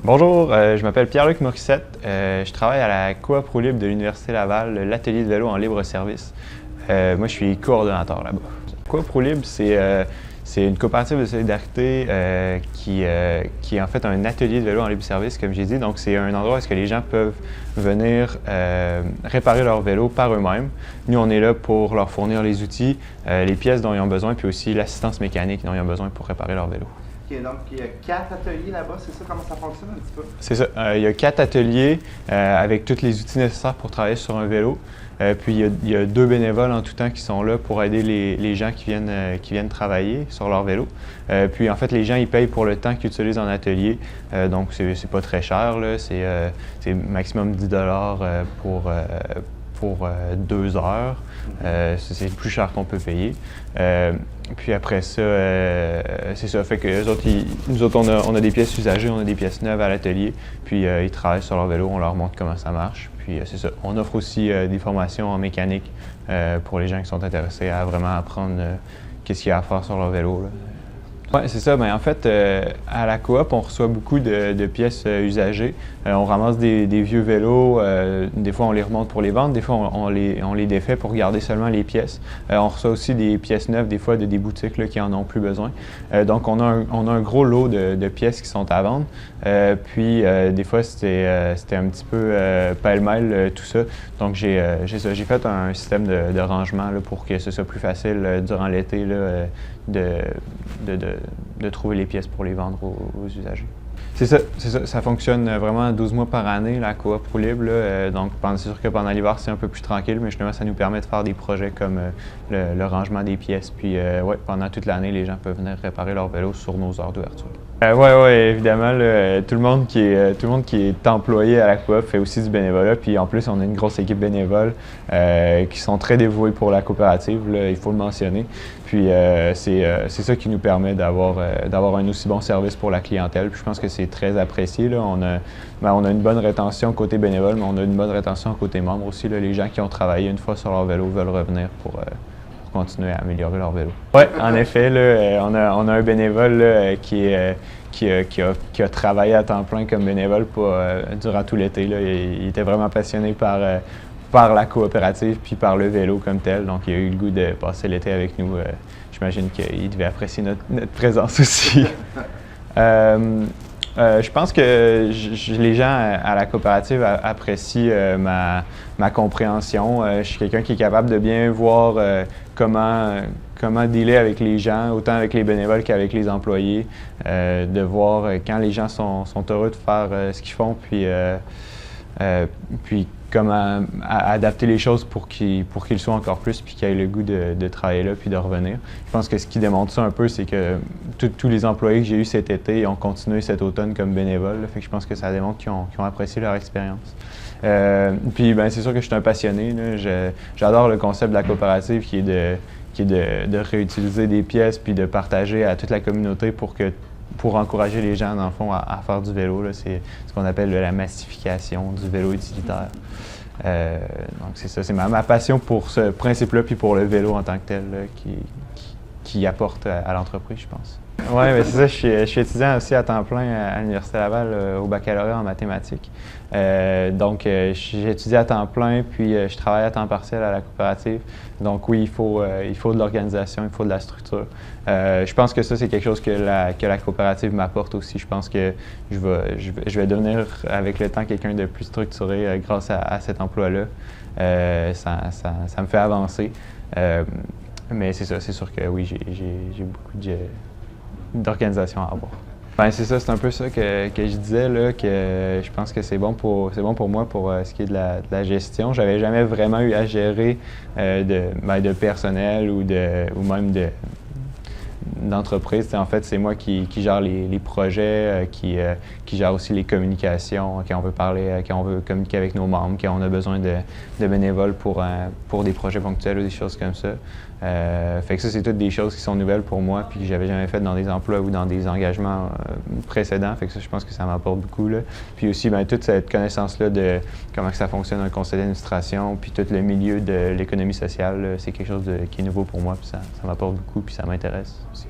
Bonjour, je m'appelle Pierre-Luc Morissette. Je travaille à la Coop Pro Libre de l'Université Laval, l'atelier de vélo en libre service. Moi, je suis coordonnateur là-bas. Coop Pro Libre, c'est une coopérative de solidarité qui est en fait un atelier de vélo en libre service, comme j'ai dit. Donc, c'est un endroit où les gens peuvent venir réparer leur vélo par eux-mêmes. Nous, on est là pour leur fournir les outils, les pièces dont ils ont besoin, puis aussi l'assistance mécanique dont ils ont besoin pour réparer leur vélo. Okay, donc, il y a 4 ateliers là-bas, c'est ça? Comment ça fonctionne un petit peu? C'est ça. Il y a 4 ateliers avec tous les outils nécessaires pour travailler sur un vélo. Puis il y a 2 bénévoles en tout temps qui sont là pour aider les gens qui viennent travailler sur leur vélo. Puis en fait, les gens, ils payent pour le temps qu'ils utilisent en atelier. Donc, c'est pas très cher, là. C'est maximum 10 $ pour 2 heures. C'est le plus cher qu'on peut payer. Puis après ça, c'est ça. Fait que nous autres, on a des pièces usagées, on a des pièces neuves à l'atelier. Puis ils travaillent sur leur vélo, on leur montre comment ça marche. Puis c'est ça. On offre aussi des formations en mécanique pour les gens qui sont intéressés à vraiment apprendre qu'est-ce qu'il y a à faire sur leur vélo, là. Oui, c'est ça. Bien, en fait, à la coop, on reçoit beaucoup de pièces usagées. On ramasse des vieux vélos. Des fois, on les remonte pour les vendre. Des fois, on les défait pour garder seulement les pièces. On reçoit aussi des pièces neuves, des fois, de des boutiques là, qui en ont plus besoin. Donc, on a un gros lot de pièces qui sont à vendre. Puis, des fois, c'était un petit peu pêle-mêle, tout ça. Donc, j'ai fait un système de rangement là, pour que ce soit plus facile durant l'été là, de trouver les pièces pour les vendre aux usagers. C'est ça. Ça fonctionne vraiment 12 mois par année, la Coop Pro Libre. Donc, c'est sûr que pendant l'hiver, c'est un peu plus tranquille, mais justement, ça nous permet de faire des projets comme le rangement des pièces. Puis, ouais, pendant toute l'année, les gens peuvent venir réparer leur vélo sur nos heures d'ouverture. Oui, évidemment, là, tout le monde qui est employé à la Coop fait aussi du bénévolat. Puis, en plus, on a une grosse équipe bénévole qui sont très dévoués pour la coopérative, là, il faut le mentionner. Puis, c'est ça qui nous permet d'avoir un aussi bon service pour la clientèle. Puis, je pense que c'est très apprécié, là. On a une bonne rétention côté bénévole, mais on a une bonne rétention côté membre aussi, là. Les gens qui ont travaillé une fois sur leur vélo veulent revenir pour continuer à améliorer leur vélo. Oui, en effet, là, on a un bénévole là, qui a travaillé à temps plein comme bénévole durant tout l'été. Il était vraiment passionné par la coopérative puis par le vélo comme tel. Donc, il a eu le goût de passer l'été avec nous. J'imagine qu'il devait apprécier notre présence aussi. Je pense que les gens à la coopérative apprécient ma compréhension. Je suis quelqu'un qui est capable de bien voir comment dealer avec les gens, autant avec les bénévoles qu'avec les employés, de voir quand les gens sont heureux de faire ce qu'ils font, puis comment adapter les choses pour qu'ils soient encore plus, puis qu'ils aient le goût de travailler là, puis de revenir. Je pense que ce qui démontre ça un peu, c'est que tous les employés que j'ai eus cet été ont continué cet automne comme bénévoles. Fait que je pense que ça démontre qu'ils ont apprécié leur expérience. Puis ben, c'est sûr que je suis un passionné, là. J'adore le concept de la coopérative qui est de réutiliser des pièces puis de partager à toute la communauté pour encourager les gens, dans le fond, à faire du vélo. C'est ce qu'on appelle la massification du vélo utilitaire. Donc, c'est ça. C'est ma passion pour ce principe-là, puis pour le vélo en tant que tel, là, qui apporte à l'entreprise, je pense. Oui, mais c'est ça. Je suis étudiant aussi à temps plein à l'Université Laval au baccalauréat en mathématiques. Donc, j'étudie à temps plein, puis je travaille à temps partiel à la coopérative. Donc oui, il faut de l'organisation, il faut de la structure. Je pense que ça, c'est quelque chose que la coopérative m'apporte aussi. Je pense que je vais devenir, avec le temps, quelqu'un de plus structuré grâce à cet emploi-là. Ça me fait avancer. Mais c'est ça, c'est sûr que oui, j'ai beaucoup d'organisation à avoir. Ben, c'est ça, c'est un peu ça que je disais, là, que je pense que c'est bon pour moi pour ce qui est de la gestion. J'avais jamais vraiment eu à gérer de personnel ou même d'entreprise. En fait, c'est moi qui gère les projets, qui gère aussi les communications, quand on veut parler, quand on veut communiquer avec nos membres, quand on a besoin de bénévoles pour des projets ponctuels ou des choses comme ça. Fait que ça, c'est toutes des choses qui sont nouvelles pour moi puis que j'avais jamais fait dans des emplois ou dans des engagements précédents. Fait que ça, je pense que ça m'apporte beaucoup, là. Puis aussi, ben, toute cette connaissance-là de comment que ça fonctionne un conseil d'administration, puis tout le milieu de l'économie sociale, c'est quelque chose qui est nouveau pour moi, puis ça m'apporte beaucoup, puis ça m'intéresse aussi.